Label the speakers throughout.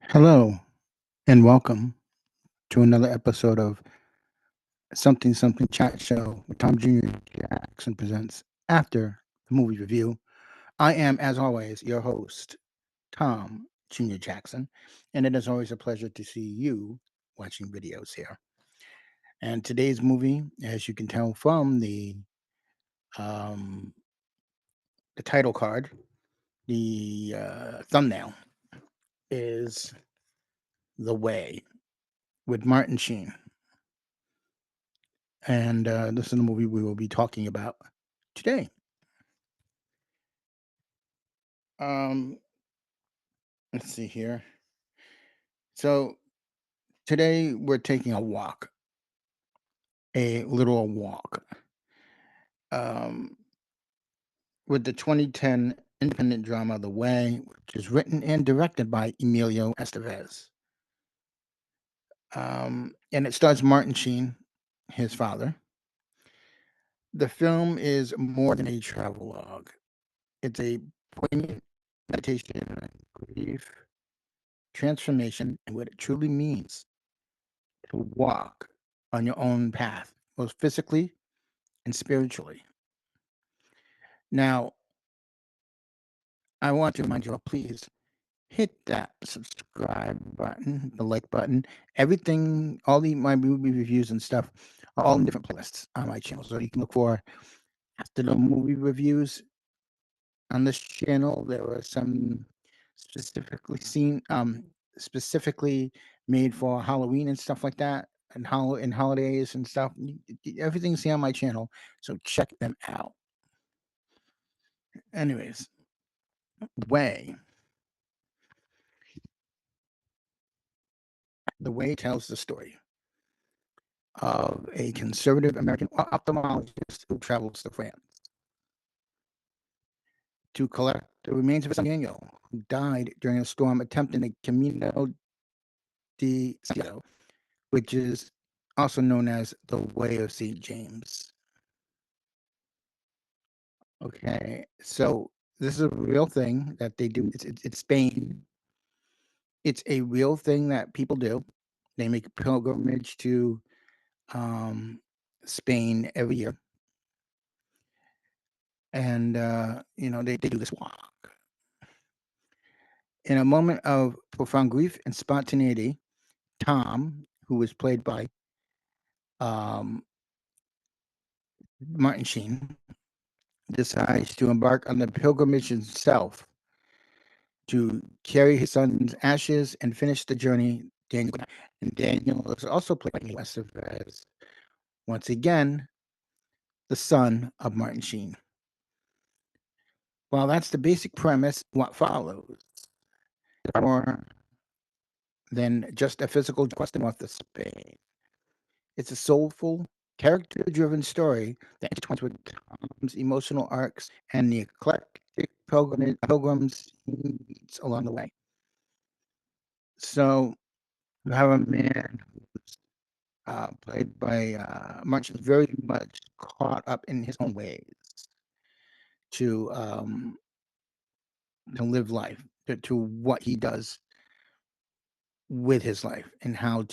Speaker 1: Hello and welcome to another episode of Something Something Chat Show with Tom Jr. Jackson presents After the Movie Review. I am, as always, your host, Tom Jr. Jackson, and it is always a pleasure to see you watching videos here. And today's movie, as you can tell from um, the title card, the thumbnail, is The Way with Martin Sheen. And this is the movie we will be talking about today. Um, let's see here. So today we're taking a walk, a literal walk, um, with the 2010 independent drama The Way, which is written and directed by Emilio Estevez. And it stars Martin Sheen, his father. The film is more than a travelogue. It's a poignant meditation on grief, transformation, and what it truly means to walk on your own path, both physically and spiritually. Now, I want to remind you all, please hit that subscribe button, the like button. Everything, my movie reviews and stuff are all in different playlists on my channel. So you can look for After the Movie Reviews on this channel. There were some specifically made for Halloween and stuff like that, and holidays and stuff. Everything's here on my channel, so check them out. Anyways, Way. The Way tells the story of a conservative American ophthalmologist who travels to France to collect the remains of his son Daniel, who died during a storm attempting the Camino de Santiago, which is also known as the Way of St. James. Okay, so this is a real thing that they do. It's Spain. It's a real thing that people do. They make a pilgrimage to um, Spain every year, and they do this walk. In a moment of profound grief and spontaneity, Tom, who was played by um, Martin Sheen, decides to embark on the pilgrimage himself to carry his son's ashes and finish the journey. Daniel is also played by Estevez, once again, the son of Martin Sheen. Well, that's the basic premise. What follows more than just a physical quest north of Spain. It's a soulful, character-driven story that intertwines with Tom's emotional arcs and the eclectic pilgrims he meets along the way. So you have a man who's played by Martin, very much caught up in his own ways to um, to live life, to what he does with his life, and how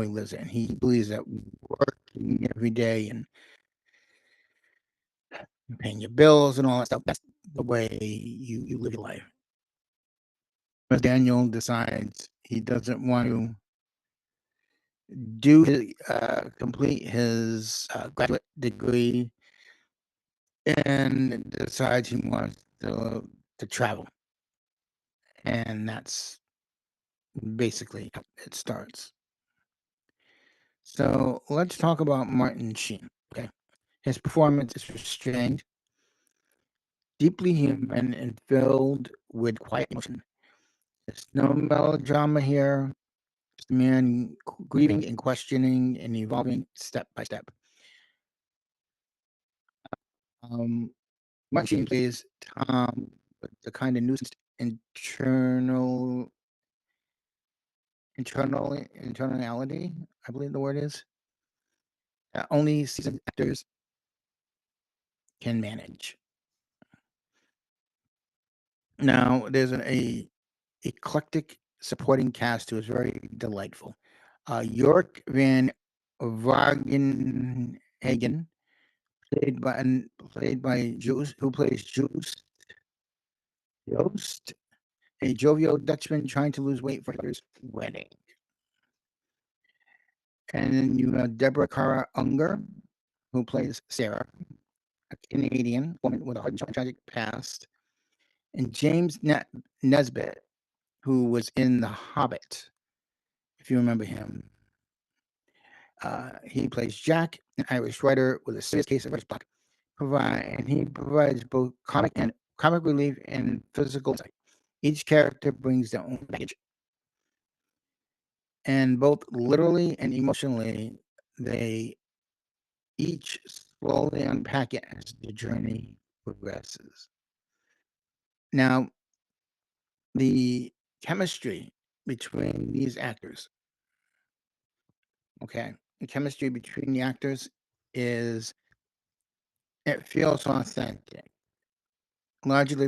Speaker 1: he lives it. And he believes that working every day and paying your bills and all that stuff, that's the way you live your life. But Daniel decides he doesn't want to complete his graduate degree, and decides he wants to travel, and that's basically how it starts. So let's talk about Martin Sheen. Okay, his performance is restrained, deeply human, and filled with quiet emotion. There's no melodrama here. Just a man grieving and questioning and evolving step by step. Um, Martin Sheen plays Tom with the kind of nuisance internal internality, I believe the word is, that only seasoned actors can manage. Now, there's a eclectic supporting cast who is very delightful. York Van Vargenhagen, played by Juice, who plays Joost, a jovial Dutchman trying to lose weight for his daughter's wedding. And then you have Deborah Kara Unger, who plays Sarah, a Canadian woman with a hard and tragic past, and James Nesbitt, who was in The Hobbit, if you remember him. He plays Jack, an Irish writer with a serious case of writer's block. And he provides both comic relief and physical insight. Each character brings their own baggage, and both literally and emotionally, they each slowly unpack it as the journey progresses. Now, the chemistry between these actors, okay, the chemistry between the actors is, it feels authentic, largely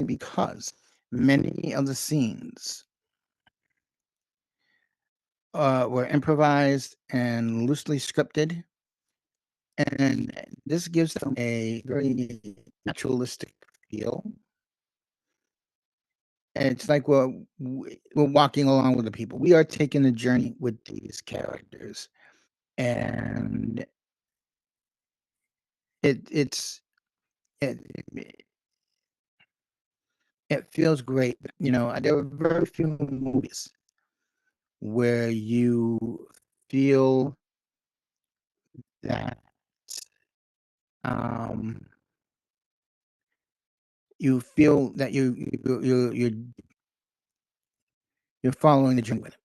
Speaker 1: because many of the scenes were improvised and loosely scripted, and this gives them a very naturalistic feel. And it's like we're walking along with the people. We are taking the journey with these characters, and it's it it feels great. There are very few movies where feel that um you feel that you're following the journey with it.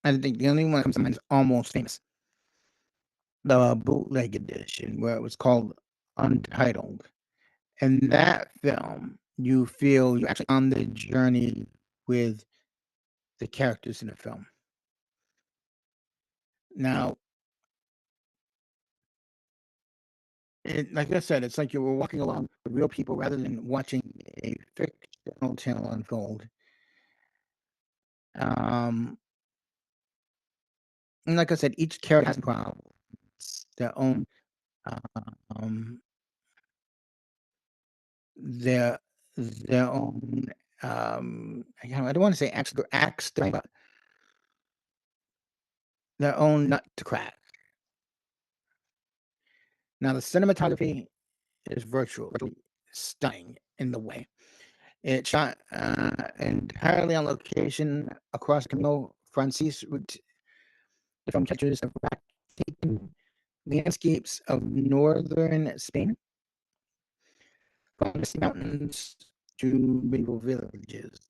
Speaker 1: I think the only one that comes to mind is Almost Famous, the bootleg edition, where it was called Untitled. In that film, you feel you're actually on the journey with the characters in the film. Now, like I said, it's like you were walking along with real people rather than watching a fictional tale unfold. Um, and like I said, each character has problems, their own, um, their their own. I don't want to say acts, but their own nut to crack. Now, the cinematography is virtually stunning in the way it's shot entirely on location across Camino Francis route. The film captures the breathtaking landscapes of northern Spain, from the sea mountains to medieval villages.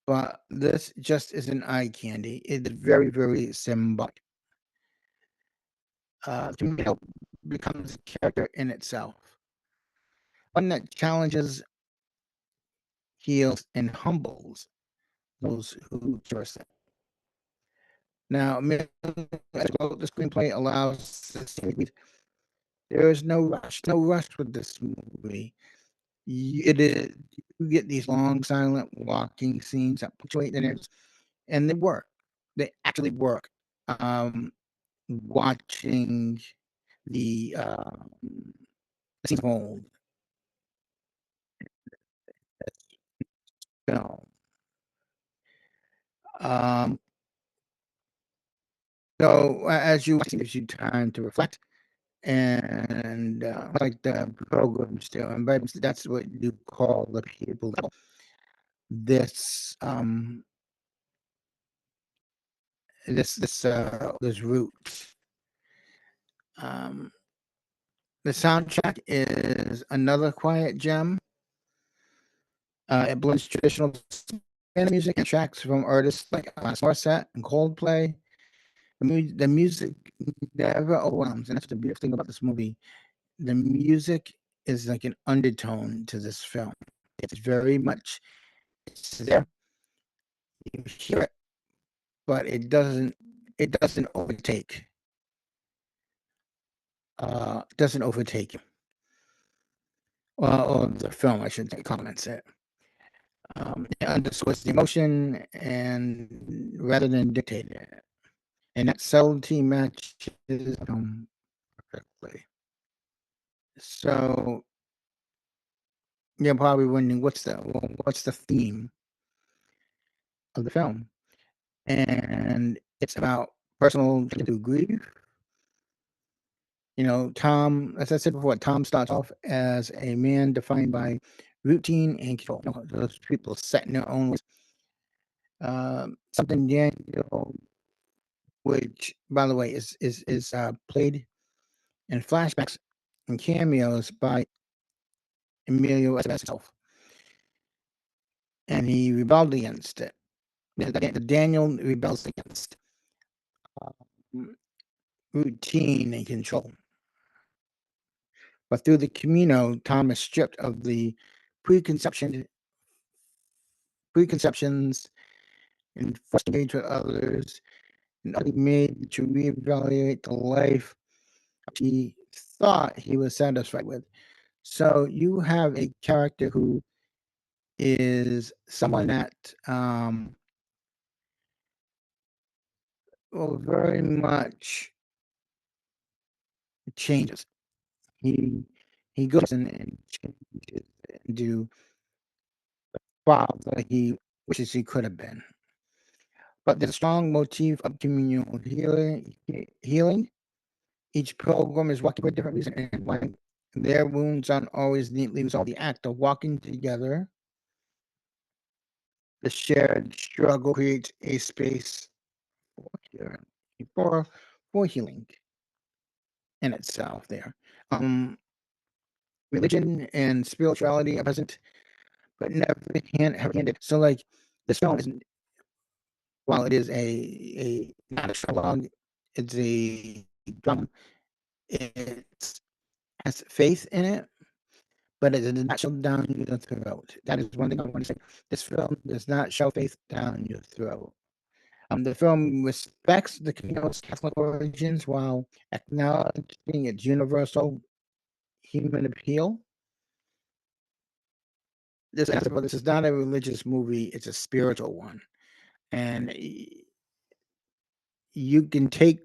Speaker 1: But this just isn't eye candy. It's very, very symbolic. Camino becomes a character in itself, one that challenges, heals, and humbles those who trust it. Now, the screenplay allows there is no rush with this movie. It is, you get these long, silent walking scenes that punctuate the narrative, and they work. They actually work. Watching the scenes unfold, film. Um, so as you watch, it gives you time to reflect, and like the programs do, and that's what you call the people level. This this route. Um, the soundtrack is another quiet gem. It blends traditional Spanish music and tracks from artists like Morissette and Coldplay. The music never overwhelms, and that's the beautiful thing about this movie. The music is like an undertone to this film. It's very much, it's there. You hear it, but it doesn't overtake. Doesn't overtake you. Well, or the film, I should say, complements it. It underscores the emotion and rather than dictate it. And that subtlety matches perfectly. So you're probably wondering what's the theme of the film? And it's about personal through grief. Tom, as I said before, Tom starts off as a man defined by routine and control. Those people set in their own ways. Something Daniel, which by the way is played in flashbacks and cameos by Emilio Estevez himself, and he rebelled against it. Daniel rebels against um, routine and control. But through the Camino, Tom is stripped of the preconceptions and forced to engage with others and made to reevaluate the life he thought he was satisfied with. So you have a character who is someone that very much changes. He he goes and changes into the father he wishes he could have been. But there's a strong motif of communal healing. Each pilgrim is walking for a different reason, and like their wounds aren't always neatly resolved. The act of walking together, the shared struggle creates a space for healing, for, for healing in itself. There, religion and spirituality are present, but never have ended. So, like this film isn't, while it is a not a dialogue, it's a drama. It has faith in it, but it does not show down your throat. That is one thing I want to say. This film does not show faith down your throat. The film respects the Camino's Catholic origins while acknowledging its universal human appeal. This is not a religious movie; it's a spiritual one, and you can take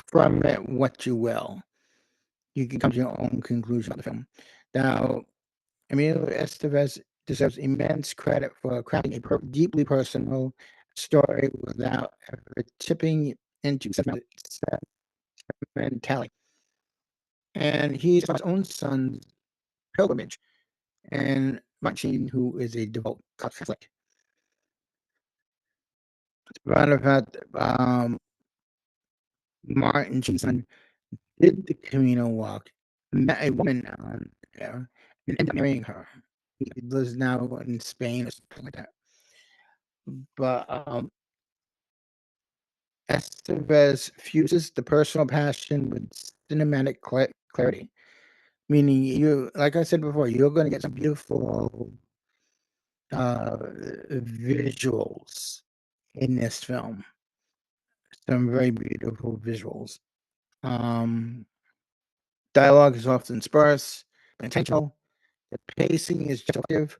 Speaker 1: from it what you will. You can come to your own conclusion on the film. Now, Emilio Estevez deserves immense credit for crafting a deeply personal story without ever tipping into sentimentality. And he's about his own son's pilgrimage, and Martin, who is a devout Catholic. As a matter of fact, Martin Sheen's son did the Camino walk, met a woman on there, and ended up marrying her. He lives now in Spain or something like that. But Estevez fuses the personal passion with cinematic clarity, meaning you, like I said before, you're going to get some beautiful visuals in this film. Some very beautiful visuals. Um, Dialogue is often sparse, but intentional. The pacing is effective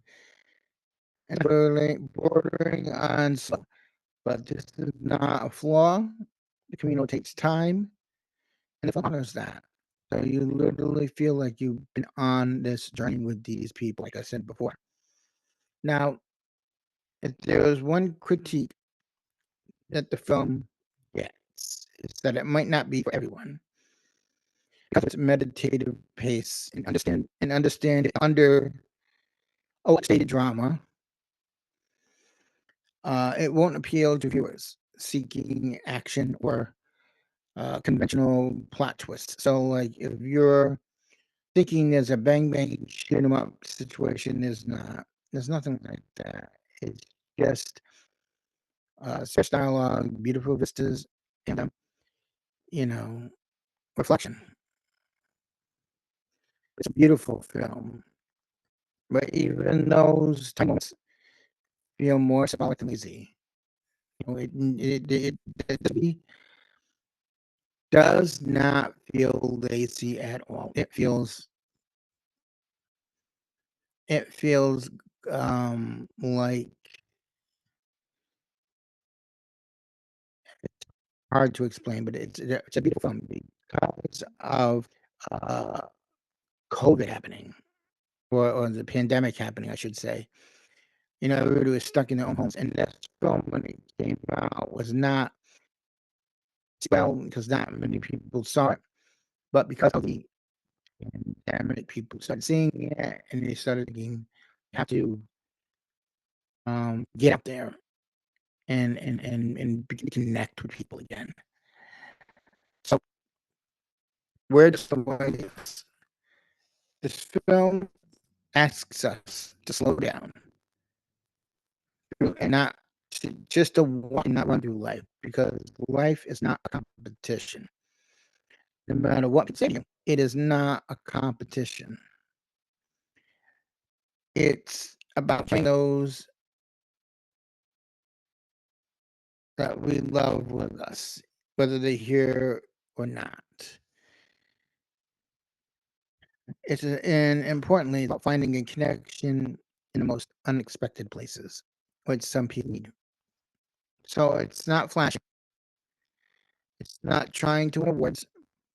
Speaker 1: and bordering on slow. But this is not a flaw. The Camino takes time, and it honors that. So you literally feel like you've been on this journey with these people, like I said before. Now, if there is one critique that the film gets, is that it might not be for everyone because of its meditative pace and understand under stated drama. It won't appeal to viewers seeking action or conventional plot twists. So, like, if you're thinking there's a bang bang shoot 'em up situation, there's not. There's nothing like that. It's just such dialogue, beautiful vistas, and you know, reflection. It's a beautiful film, but even those tiny moments feel more symbolic than easy. It does not feel lazy at all. It feels like hard to explain, but it's a beautiful film because of uh, COVID happening, or the pandemic happening, I should say. Everybody was stuck in their own homes, and that film when it came out was not well because not many people saw it, but because of the pandemic, people started seeing it, and they started thinking, "You have to get out there and connect with people again." So where does the way is? This film asks us to slow down and not just to walk and not run through life because life is not a competition. No matter what people say to you, it is not a competition. It's about carrying those that we love with us, whether they're here or not. And importantly, about finding a connection in the most unexpected places, which some people need. So it's not flashy. It's not trying to win awards,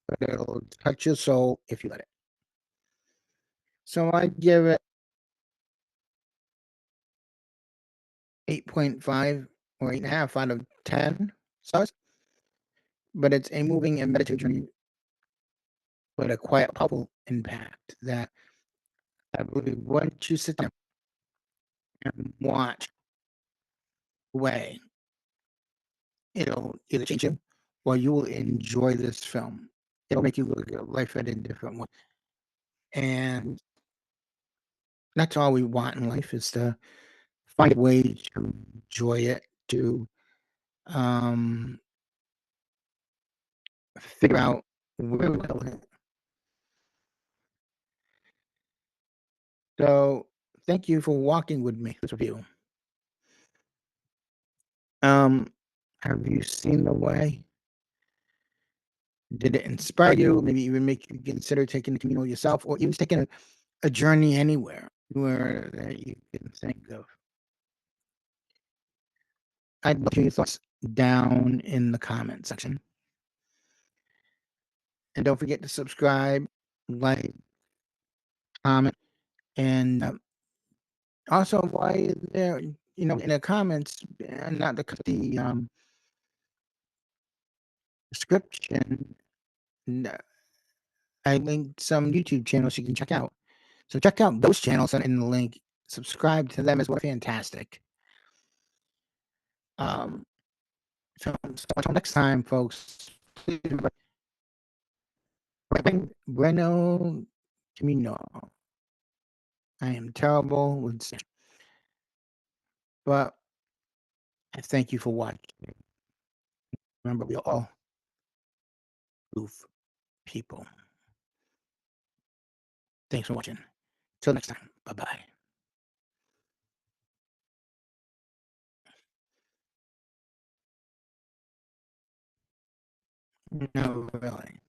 Speaker 1: but it'll touch your soul if you let it. So I give it 8.5 or 8.5 out of 10 stars. But it's a moving and meditative journey with a quiet, powerful impact that I really want you to sit down and watch way. It'll either change you or you will enjoy this film. It'll make you look at life at a different way. And that's all we want in life is to find a way to enjoy it, to um, figure out where we're going. So thank you for walking with me this review. Um, have you seen The Way? Did it inspire you? Maybe even make you consider taking the communal yourself, or even taking a journey anywhere that you can think of? I'd love to hear your thoughts down in the comment section. And don't forget to subscribe, like, comment, and also why is there, in the comments, not the description, n- I linked some YouTube channels you can check out. So check out those channels in the link. Subscribe to them as well. Fantastic. Um, so until next time, folks, please remember, Bueno Camino. I am terrible with Spanish, but I thank you for watching. Remember, we are all proof people. Thanks for watching. Till next time. Bye bye. No, really.